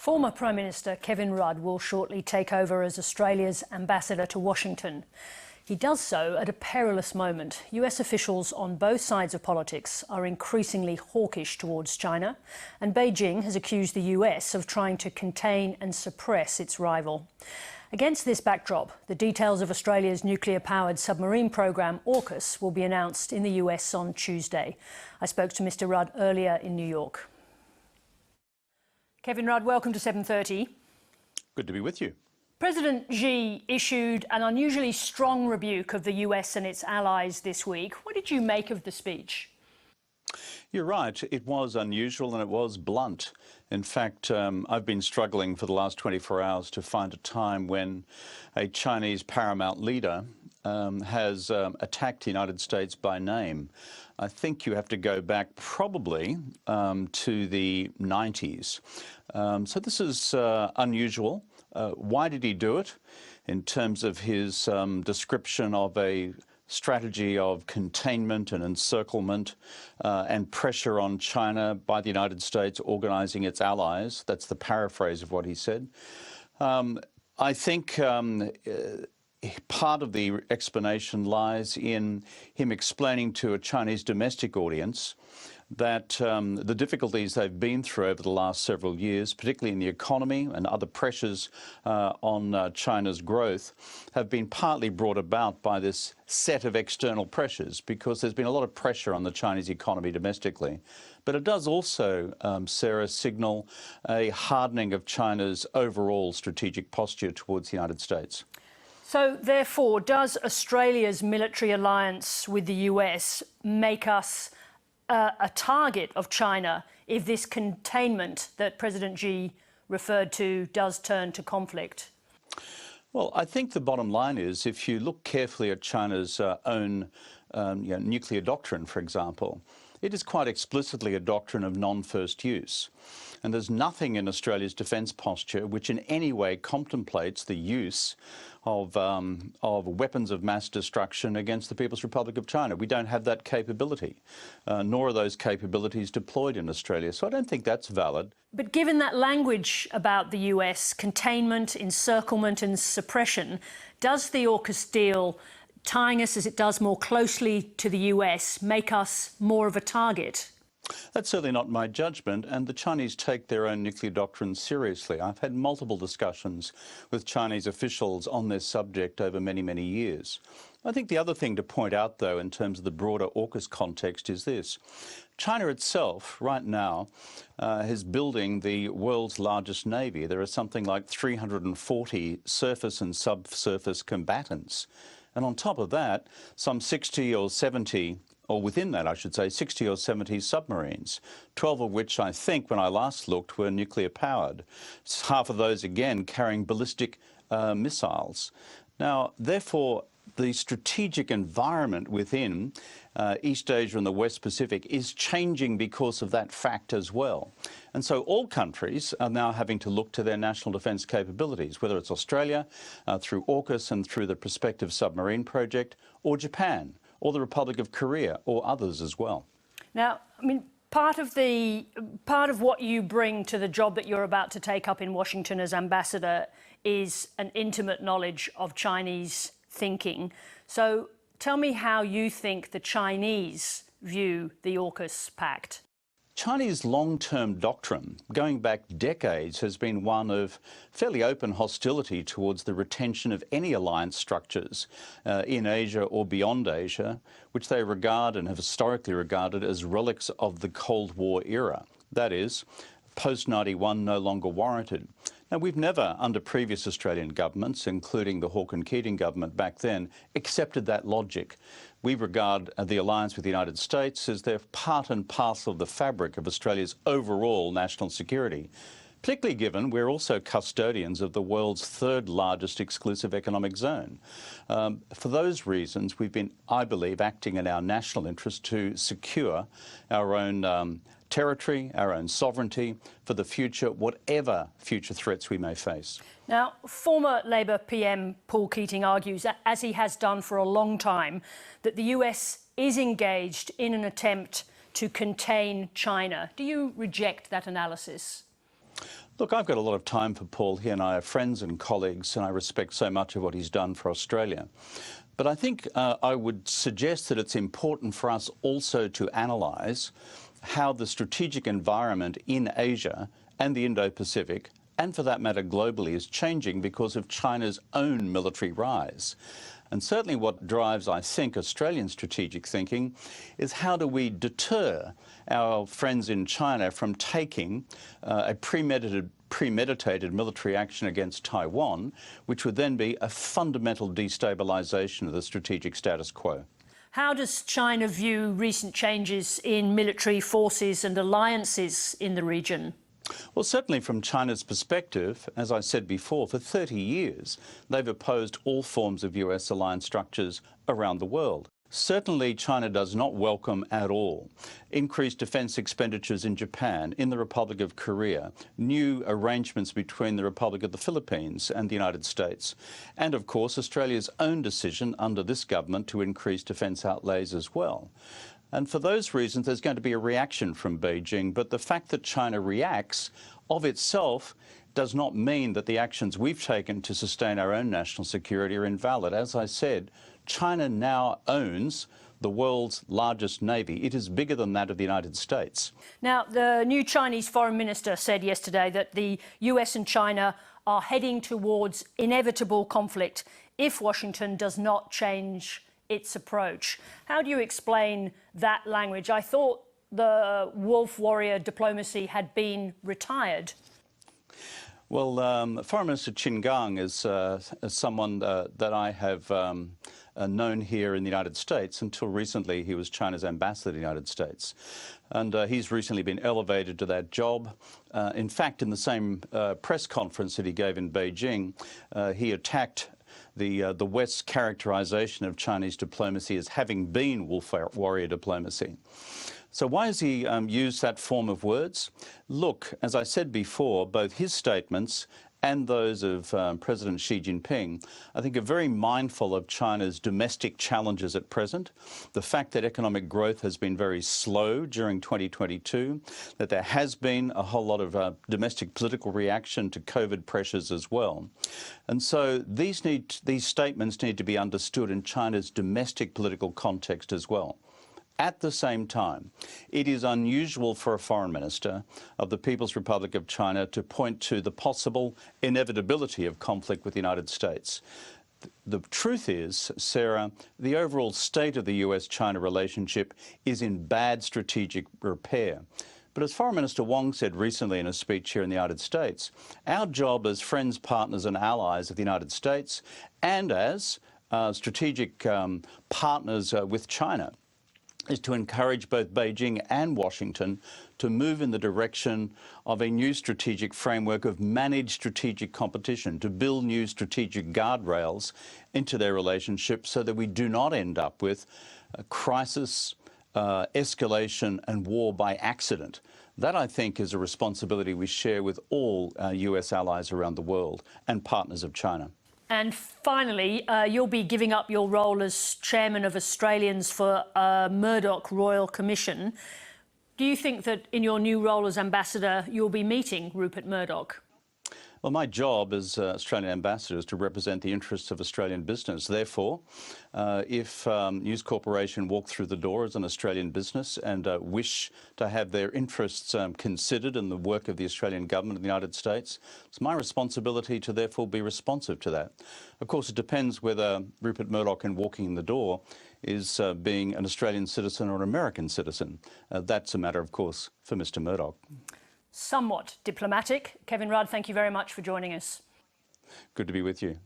Former Prime Minister Kevin Rudd will shortly take over as Australia's ambassador to Washington. He does so at a perilous moment. US officials on both sides of politics are increasingly hawkish towards China, and Beijing has accused the US of trying to contain and suppress its rival. Against this backdrop, the details of Australia's nuclear-powered submarine program, AUKUS, will be announced in the US on Tuesday. I spoke to Mr. Rudd earlier in New York. Kevin Rudd, welcome to 7:30. Good to be with you. President Xi issued an unusually strong rebuke of the US and its allies this week. What did you make of the speech? You're right. It was unusual and it was blunt. In fact, I've been struggling for the last 24 hours to find a time when a Chinese paramount leader has attacked the United States by name. I think you have to go back probably to the 90s. So this is unusual. Why did he do it? In terms of his description of a strategy of containment and encirclement and pressure on China by the United States organising its allies. That's the paraphrase of what he said. I think part of the explanation lies in him explaining to a Chinese domestic audience that the difficulties they've been through over the last several years, particularly in the economy and other pressures on China's growth, have been partly brought about by this set of external pressures, because there's been a lot of pressure on the Chinese economy domestically. But it does also, Sarah, signal a hardening of China's overall strategic posture towards the United States. So, therefore, does Australia's military alliance with the US make us a target of China if this containment that President Xi referred to does turn to conflict? Well, I think the bottom line is, if you look carefully at China's own nuclear doctrine, for example, it is quite explicitly a doctrine of non-first use. And there's nothing in Australia's defence posture which in any way contemplates the use of weapons of mass destruction against the People's Republic of China. We don't have that capability, nor are those capabilities deployed in Australia. So I don't think that's valid. But given that language about the US, containment, encirclement and suppression, does the AUKUS deal, tying us as it does more closely to the US, make us more of a target? That's certainly not my judgment, and the Chinese take their own nuclear doctrine seriously. I've had multiple discussions with Chinese officials on this subject over many, many years. I think the other thing to point out, though, in terms of the broader AUKUS context is this. China itself, right now, is building the world's largest navy. There are something like 340 surface and subsurface combatants. And on top of that, some 60 or 70 or within that, I should say, 60 or 70 submarines, 12 of which I think, when I last looked, were nuclear-powered. Half of those, again, carrying ballistic missiles. Now, therefore, the strategic environment within East Asia and the West Pacific is changing because of that fact as well. And so all countries are now having to look to their national defence capabilities, whether it's Australia through AUKUS and through the prospective submarine project, or Japan, or the Republic of Korea, or others as well. Now, I mean, part of what you bring to the job that you're about to take up in Washington as ambassador is an intimate knowledge of Chinese thinking. So tell me how you think the Chinese view the AUKUS Pact. Chinese long-term doctrine, going back decades, has been one of fairly open hostility towards the retention of any alliance structures in Asia or beyond Asia, which they regard and have historically regarded as relics of the Cold War era. That is, post-91 no longer warranted. Now, we've never, under previous Australian governments, including the Hawke and Keating government back then, accepted that logic. We regard the alliance with the United States as they're part and parcel of the fabric of Australia's overall national security, particularly given we're also custodians of the world's third largest exclusive economic zone. For those reasons, we've been, I believe, acting in our national interest to secure our own territory, our own sovereignty for the future, whatever future threats we may face. Now, former Labor PM Paul Keating argues, as he has done for a long time, that the US is engaged in an attempt to contain China. Do you reject that analysis? Look, I've got a lot of time for Paul. He and I are friends and colleagues, and I respect so much of what he's done for Australia. But I think I would suggest that it's important for us also to analyse how the strategic environment in Asia and the Indo-Pacific, and for that matter globally, is changing because of China's own military rise. And certainly what drives, I think, Australian strategic thinking is how do we deter our friends in China from taking a premeditated military action against Taiwan, which would then be a fundamental destabilisation of the strategic status quo. How does China view recent changes in military forces and alliances in the region? Well, certainly from China's perspective, as I said before, for 30 years, they've opposed all forms of US alliance structures around the world. Certainly, China does not welcome at all increased defence expenditures in Japan, in the Republic of Korea, new arrangements between the Republic of the Philippines and the United States, and of course Australia's own decision under this government to increase defence outlays as well. And for those reasons, there's going to be a reaction from Beijing. But the fact that China reacts of itself does not mean that the actions we've taken to sustain our own national security are invalid. As I said, China now owns the world's largest navy. It is bigger than that of the United States. Now, the new Chinese foreign minister said yesterday that the US and China are heading towards inevitable conflict if Washington does not change its approach. How do you explain that language? I thought the wolf warrior diplomacy had been retired. Well, Foreign Minister Qin Gang is someone that I have known here in the United States. Until recently, he was China's ambassador to the United States. And he's recently been elevated to that job. In fact, in the same press conference that he gave in Beijing, he attacked the West's characterization of Chinese diplomacy as having been wolf warrior diplomacy. So why has he used that form of words? Look, as I said before, both his statements and those of President Xi Jinping, I think, are very mindful of China's domestic challenges at present, the fact that economic growth has been very slow during 2022, that there has been a whole lot of domestic political reaction to COVID pressures as well. And so these statements need to be understood in China's domestic political context as well. At the same time, it is unusual for a foreign minister of the People's Republic of China to point to the possible inevitability of conflict with the United States. The truth is, Sarah, the overall state of the US-China relationship is in bad strategic repair. But as Foreign Minister Wong said recently in a speech here in the United States, our job as friends, partners and allies of the United States and as strategic partners with China is to encourage both Beijing and Washington to move in the direction of a new strategic framework of managed strategic competition, to build new strategic guardrails into their relationship so that we do not end up with a crisis, escalation and war by accident. That, I think, is a responsibility we share with all US allies around the world and partners of China. And finally, you'll be giving up your role as chairman of Australians for Murdoch Royal Commission. Do you think that in your new role as ambassador, you'll be meeting Rupert Murdoch? Well, my job as Australian ambassador is to represent the interests of Australian business. Therefore, if News Corporation walk through the door as an Australian business and wish to have their interests considered in the work of the Australian government of the United States, it's my responsibility to therefore be responsive to that. Of course, it depends whether Rupert Murdoch, in walking in the door, is being an Australian citizen or an American citizen. That's a matter, of course, for Mr. Murdoch. Somewhat diplomatic. Kevin Rudd, thank you very much for joining us. Good to be with you.